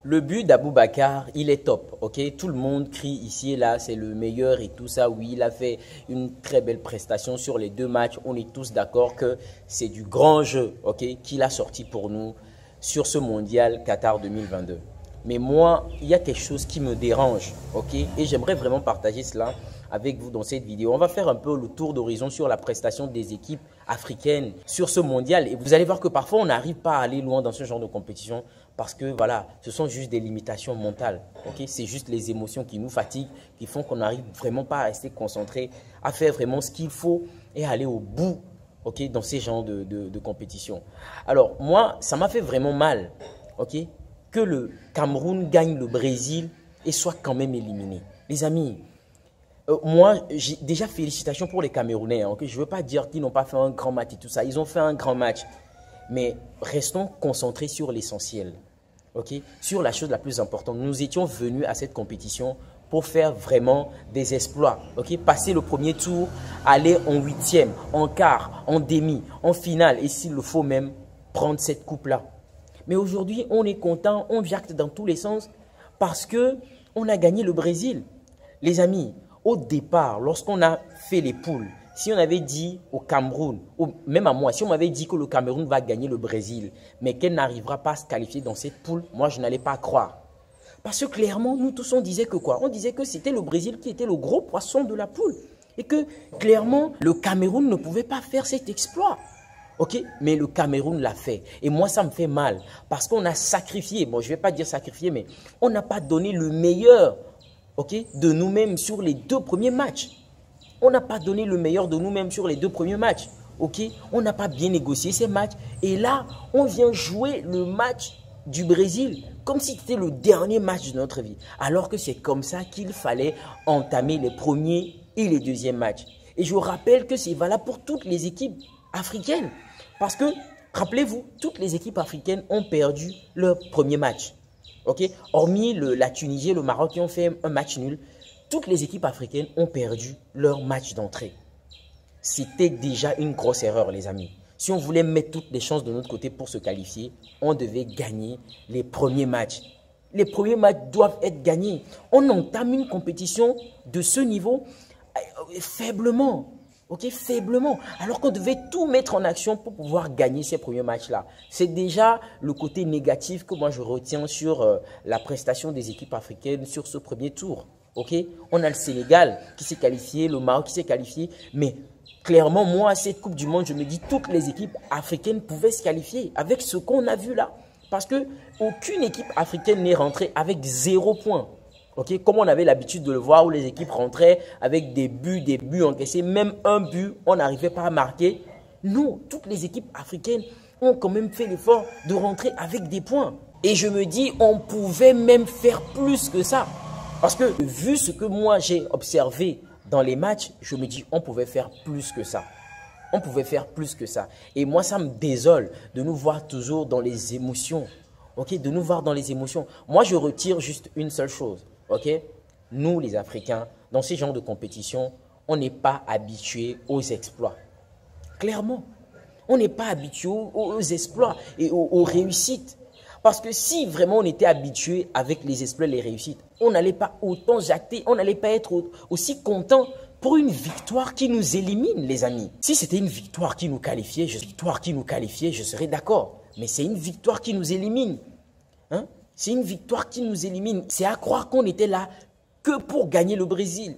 Le but d'Aboubacar, il est top, ok? Tout le monde crie ici et là, c'est le meilleur et tout ça. Oui, il a fait une très belle prestation sur les deux matchs. On est tous d'accord que c'est du grand jeu, ok? Qu'il a sorti pour nous sur ce mondial Qatar 2022. Mais moi, il y a quelque chose qui me dérange, ok? Et j'aimerais vraiment partager cela avec vous dans cette vidéo. On va faire un peu le tour d'horizon sur la prestation des équipes africaines sur ce mondial. Et vous allez voir que parfois, on n'arrive pas à aller loin dans ce genre de compétition parce que, voilà, ce sont juste des limitations mentales, ok? C'est juste les émotions qui nous fatiguent, qui font qu'on n'arrive vraiment pas à rester concentré, à faire vraiment ce qu'il faut et à aller au bout, ok, dans ces genres de compétition. Alors, moi, ça m'a fait vraiment mal, ok, que le Cameroun gagne le Brésil et soit quand même éliminé. Les amis, moi, déjà félicitations pour les Camerounais. Hein, okay? Je ne veux pas dire qu'ils n'ont pas fait un grand match et tout ça. Ils ont fait un grand match. Mais restons concentrés sur l'essentiel. Okay? Sur la chose la plus importante. Nous étions venus à cette compétition pour faire vraiment des exploits. Okay? Passer le premier tour, aller en huitième, en quart, en demi, en finale. Et s'il le faut même, prendre cette coupe-là. Mais aujourd'hui, on est content, on jacte dans tous les sens parce qu'on a gagné le Brésil. Les amis, au départ, lorsqu'on a fait les poules, si on avait dit au Cameroun, ou même à moi, si on m'avait dit que le Cameroun va gagner le Brésil, mais qu'elle n'arrivera pas à se qualifier dans cette poule, moi, je n'allais pas croire. Parce que clairement, nous tous, on disait que quoi? On disait que c'était le Brésil qui était le gros poisson de la poule. Et que clairement, le Cameroun ne pouvait pas faire cet exploit. Ok, mais le Cameroun l'a fait. Et moi, ça me fait mal. Parce qu'on a sacrifié, bon, je ne vais pas dire sacrifié, mais on n'a pas donné le meilleur, ok, de nous-mêmes sur les deux premiers matchs. On n'a pas donné le meilleur de nous-mêmes sur les deux premiers matchs. Ok, on n'a pas bien négocié ces matchs. Et là, on vient jouer le match du Brésil comme si c'était le dernier match de notre vie. Alors que c'est comme ça qu'il fallait entamer les premiers et les deuxièmes matchs. Et je vous rappelle que c'est valable pour toutes les équipes africaines. Parce que, rappelez-vous, toutes les équipes africaines ont perdu leur premier match. Okay? Hormis la Tunisie et le Maroc qui ont fait un match nul, toutes les équipes africaines ont perdu leur match d'entrée. C'était déjà une grosse erreur, les amis. Si on voulait mettre toutes les chances de notre côté pour se qualifier, on devait gagner les premiers matchs. Les premiers matchs doivent être gagnés. On entame une compétition de ce niveau faiblement. Ok, faiblement, alors qu'on devait tout mettre en action pour pouvoir gagner ces premiers matchs-là. C'est déjà le côté négatif que moi je retiens sur la prestation des équipes africaines sur ce premier tour. Ok, on a le Sénégal qui s'est qualifié, le Maroc qui s'est qualifié, mais clairement, moi, à cette Coupe du Monde, je me dis que toutes les équipes africaines pouvaient se qualifier avec ce qu'on a vu là. Parce qu'aucune équipe africaine n'est rentrée avec 0 point. Okay? Comme on avait l'habitude de le voir où les équipes rentraient avec des buts encaissés, même un but, on n'arrivait pas à marquer. Non, toutes les équipes africaines ont quand même fait l'effort de rentrer avec des points. Et je me dis, on pouvait même faire plus que ça. Parce que vu ce que moi j'ai observé dans les matchs, je me dis, on pouvait faire plus que ça. On pouvait faire plus que ça. Et moi, ça me désole de nous voir toujours dans les émotions. Okay? De nous voir dans les émotions. Moi, je retire juste une seule chose. Okay? Nous, les Africains, dans ces genres de compétition, on n'est pas habitués aux exploits. Clairement, on n'est pas habitué aux exploits et aux réussites. Parce que si vraiment on était habitué avec les exploits et les réussites, on n'allait pas autant jacter, on n'allait pas être aussi content pour une victoire qui nous élimine, les amis. Si c'était une victoire qui nous qualifiait, je serais d'accord. Mais c'est une victoire qui nous élimine. Hein? C'est une victoire qui nous élimine. C'est à croire qu'on était là que pour gagner le Brésil.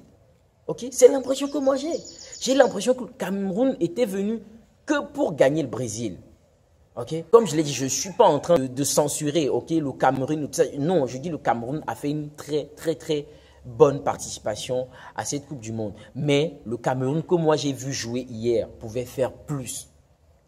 Okay? C'est l'impression que moi j'ai. J'ai l'impression que le Cameroun était venu que pour gagner le Brésil. Okay? Comme je l'ai dit, je ne suis pas en train de censurer okay, le Cameroun. Non, je dis le Cameroun a fait une très bonne participation à cette Coupe du Monde. Mais le Cameroun que moi j'ai vu jouer hier pouvait faire plus.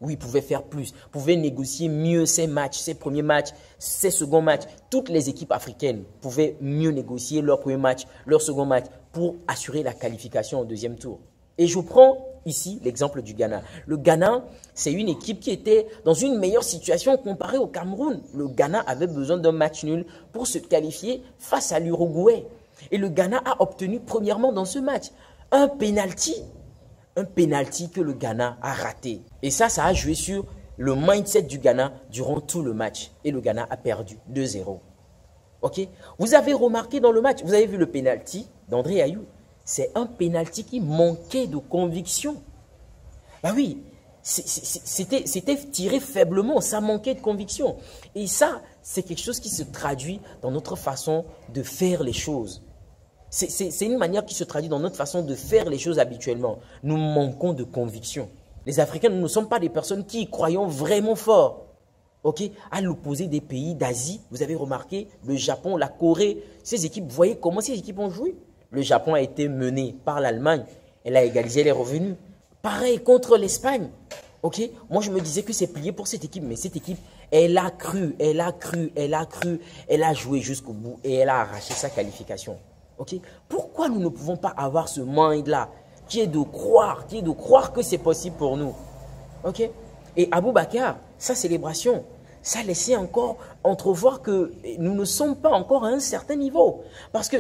Oui, pouvait faire plus, pouvait négocier mieux ses matchs, ses premiers matchs, ses seconds matchs. Toutes les équipes africaines pouvaient mieux négocier leur premier match, leur second match pour assurer la qualification au deuxième tour. Et je prends ici l'exemple du Ghana. Le Ghana, c'est une équipe qui était dans une meilleure situation comparée au Cameroun. Le Ghana avait besoin d'un match nul pour se qualifier face à l'Uruguay. Et le Ghana a obtenu premièrement dans ce match un penalty. Un penalty que le Ghana a raté. Et ça a joué sur le mindset du Ghana durant tout le match. Et le Ghana a perdu 2-0. Ok? Vous avez remarqué dans le match, vous avez vu le penalty d'André Ayew. C'est un penalty qui manquait de conviction. Bah oui, c'était tiré faiblement, ça manquait de conviction. Et ça, c'est quelque chose qui se traduit dans notre façon de faire les choses. C'est une manière qui se traduit dans notre façon de faire les choses habituellement. Nous manquons de conviction. Les Africains, nous ne sommes pas des personnes qui y croyons vraiment fort. Ok, à l'opposé des pays d'Asie, vous avez remarqué, le Japon, la Corée, ces équipes, vous voyez comment ces équipes ont joué? Le Japon a été mené par l'Allemagne, elle a égalisé les revenus. Pareil contre l'Espagne. Ok, moi je me disais que c'est plié pour cette équipe, mais cette équipe, elle a cru, elle a joué jusqu'au bout et elle a arraché sa qualification. Ok, pourquoi nous ne pouvons pas avoir ce mind-là, qui est de croire que c'est possible pour nous? Ok. Et Aboubacar, sa célébration, ça laissait encore entrevoir que nous ne sommes pas encore à un certain niveau. Parce que,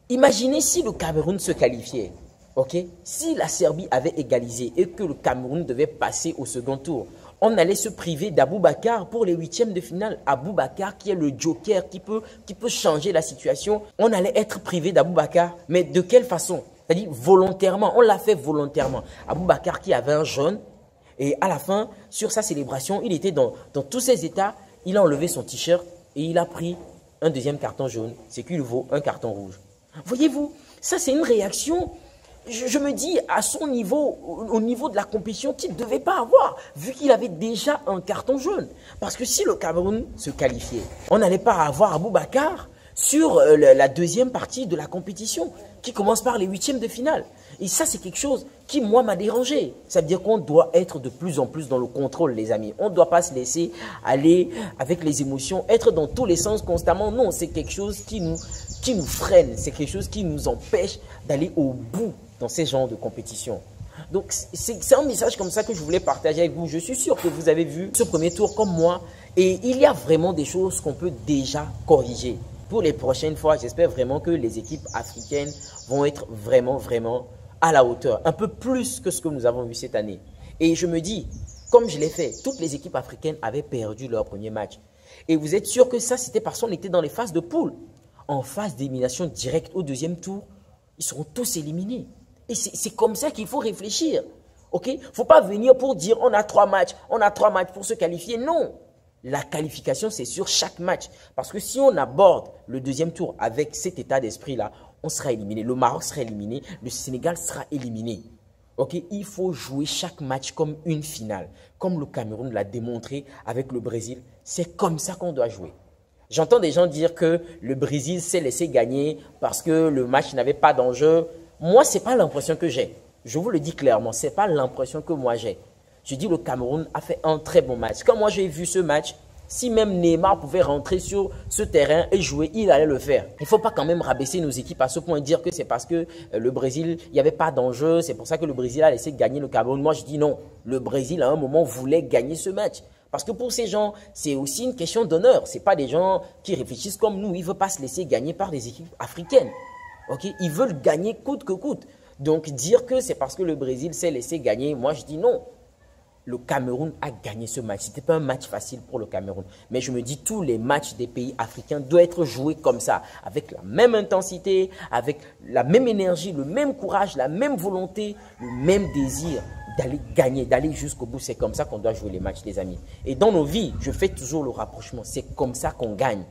imaginez si le Cameroun se qualifiait, ok? Si la Serbie avait égalisé et que le Cameroun devait passer au second tour, on allait se priver d'Aboubacar pour les huitièmes de finale. Aboubacar qui est le joker, qui peut changer la situation. On allait être privé d'Aboubacar, mais de quelle façon? C'est-à-dire volontairement, on l'a fait volontairement. Aboubacar qui avait un jaune. Et à la fin, sur sa célébration, il était dans tous ses états. Il a enlevé son t-shirt et il a pris un deuxième carton jaune. C'est qu'il vaut un carton rouge. Voyez-vous, ça c'est une réaction, je me dis, à son niveau, au niveau de la compétition, qu'il ne devait pas avoir, vu qu'il avait déjà un carton jaune. Parce que si le Cameroun se qualifiait, on n'allait pas avoir Aboubacar sur la deuxième partie de la compétition, qui commence par les huitièmes de finale. Et ça, c'est quelque chose qui, moi, m'a dérangé. Ça veut dire qu'on doit être de plus en plus dans le contrôle, les amis. On ne doit pas se laisser aller avec les émotions, être dans tous les sens constamment. Non, c'est quelque chose qui nous freine. C'est quelque chose qui nous empêche d'aller au bout dans ces genres de compétition. Donc, c'est un message comme ça que je voulais partager avec vous. Je suis sûr que vous avez vu ce premier tour comme moi. Et il y a vraiment des choses qu'on peut déjà corriger. Pour les prochaines fois, j'espère vraiment que les équipes africaines vont être vraiment à la hauteur, un peu plus que ce que nous avons vu cette année. Et je me dis, comme je l'ai fait, toutes les équipes africaines avaient perdu leur premier match. Et vous êtes sûr que ça, c'était parce qu'on était dans les phases de poule. En phase d'élimination directe au deuxième tour, ils seront tous éliminés. Et c'est comme ça qu'il faut réfléchir. Ok? Il ne faut pas venir pour dire on a 3 matchs pour se qualifier. Non. La qualification, c'est sur chaque match. Parce que si on aborde le deuxième tour avec cet état d'esprit-là, on sera éliminé. Le Maroc sera éliminé. Le Sénégal sera éliminé. Ok, il faut jouer chaque match comme une finale. Comme le Cameroun l'a démontré avec le Brésil. C'est comme ça qu'on doit jouer. J'entends des gens dire que le Brésil s'est laissé gagner parce que le match n'avait pas d'enjeu. Moi, ce n'est pas l'impression que j'ai. Je vous le dis clairement, ce n'est pas l'impression que moi j'ai. Je dis le Cameroun a fait un très bon match. Quand moi j'ai vu ce match, si même Neymar pouvait rentrer sur ce terrain et jouer, il allait le faire. Il ne faut pas quand même rabaisser nos équipes à ce point et dire que c'est parce que le Brésil, il n'y avait pas d'enjeu, c'est pour ça que le Brésil a laissé gagner le Cameroun. Moi je dis non, le Brésil à un moment voulait gagner ce match. Parce que pour ces gens, c'est aussi une question d'honneur. Ce n'est pas des gens qui réfléchissent comme nous. Ils ne veulent pas se laisser gagner par des équipes africaines. Okay? Ils veulent gagner coûte que coûte. Donc dire que c'est parce que le Brésil s'est laissé gagner, moi je dis non. Le Cameroun a gagné ce match. Ce n'était pas un match facile pour le Cameroun. Mais je me dis, tous les matchs des pays africains doivent être joués comme ça, avec la même intensité, avec la même énergie, le même courage, la même volonté, le même désir d'aller gagner, d'aller jusqu'au bout. C'est comme ça qu'on doit jouer les matchs, les amis. Et dans nos vies, je fais toujours le rapprochement. C'est comme ça qu'on gagne.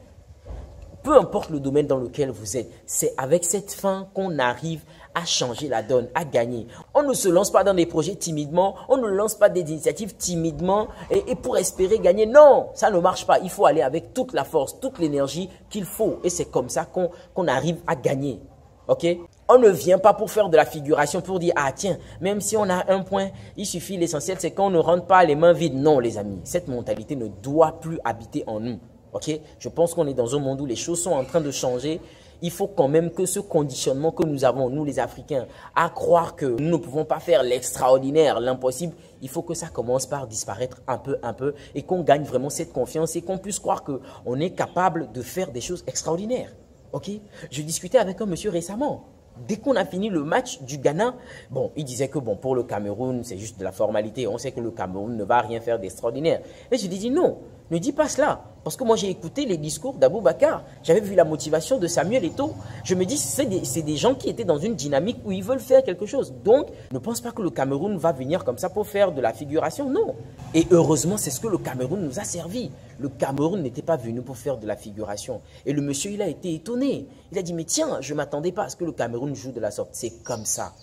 Peu importe le domaine dans lequel vous êtes, c'est avec cette fin qu'on arrive à changer la donne, à gagner. On ne se lance pas dans des projets timidement, on ne lance pas des initiatives timidement et pour espérer gagner. Non, ça ne marche pas. Il faut aller avec toute la force, toute l'énergie qu'il faut. Et c'est comme ça qu'on arrive à gagner. Ok? On ne vient pas pour faire de la figuration, pour dire, ah tiens, même si on a un point, il suffit, l'essentiel c'est qu'on ne rentre pas les mains vides. Non les amis, cette mentalité ne doit plus habiter en nous. Okay? Je pense qu'on est dans un monde où les choses sont en train de changer. Il faut quand même que ce conditionnement que nous avons, nous les Africains, à croire que nous ne pouvons pas faire l'extraordinaire, l'impossible, il faut que ça commence par disparaître un peu et qu'on gagne vraiment cette confiance et qu'on puisse croire qu'on est capable de faire des choses extraordinaires. Okay? Je discutais avec un monsieur récemment. Dès qu'on a fini le match du Ghana, bon, il disait que bon, pour le Cameroun, c'est juste de la formalité. On sait que le Cameroun ne va rien faire d'extraordinaire. Et je lui dis non. Ne dis pas cela. Parce que moi, j'ai écouté les discours d'Aboubacar. J'avais vu la motivation de Samuel Eto'o. Je me dis, c'est des gens qui étaient dans une dynamique où ils veulent faire quelque chose. Donc, ne pense pas que le Cameroun va venir comme ça pour faire de la figuration. Non. Et heureusement, c'est ce que le Cameroun nous a servi. Le Cameroun n'était pas venu pour faire de la figuration. Et le monsieur, il a été étonné. Il a dit, mais tiens, je ne m'attendais pas à ce que le Cameroun joue de la sorte. C'est comme ça.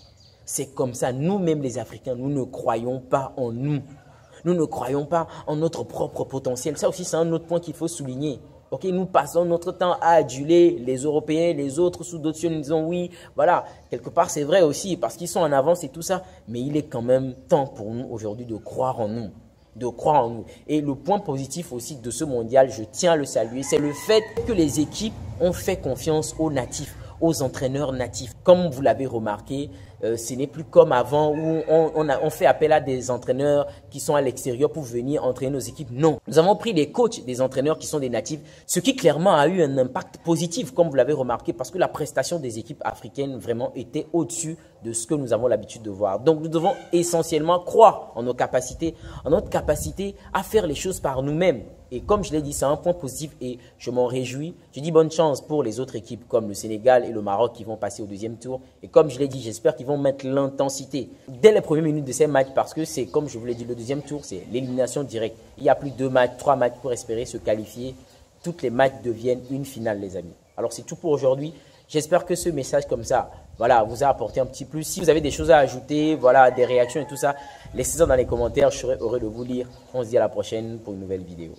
C'est comme ça. Nous-mêmes, les Africains, nous ne croyons pas en nous. Nous ne croyons pas en notre propre potentiel. Ça aussi, c'est un autre point qu'il faut souligner. Okay, nous passons notre temps à aduler les Européens, les autres sous d'autres cieux, nous disons oui, voilà. Quelque part, c'est vrai aussi parce qu'ils sont en avance et tout ça. Mais il est quand même temps pour nous aujourd'hui de croire en nous. De croire en nous. Et le point positif aussi de ce mondial, je tiens à le saluer, c'est le fait que les équipes ont fait confiance aux natifs, aux entraîneurs natifs. Comme vous l'avez remarqué, ce n'est plus comme avant où on fait appel à des entraîneurs qui sont à l'extérieur pour venir entraîner nos équipes. Non, nous avons pris des coachs, des entraîneurs qui sont des natifs, ce qui clairement a eu un impact positif, comme vous l'avez remarqué, parce que la prestation des équipes africaines vraiment était au-dessus de ce que nous avons l'habitude de voir. Donc, nous devons essentiellement croire en nos capacités, en notre capacité à faire les choses par nous-mêmes. Et comme je l'ai dit, c'est un point positif et je m'en réjouis. Je dis bonne chance pour les autres équipes comme le Sénégal et le Maroc qui vont passer au deuxième tour. Et comme je l'ai dit, j'espère qu'ils vont mettre l'intensité dès les premières minutes de ces matchs parce que c'est, comme je vous l'ai dit, le deuxième tour, c'est l'élimination directe. Il y a plus de 2 matchs, 3 matchs pour espérer se qualifier. Toutes les matchs deviennent une finale, les amis. Alors, c'est tout pour aujourd'hui. J'espère que ce message comme ça, voilà, vous a apporté un petit plus. Si vous avez des choses à ajouter, voilà, des réactions et tout ça, laissez-en dans les commentaires. Je serai heureux de vous lire. On se dit à la prochaine pour une nouvelle vidéo.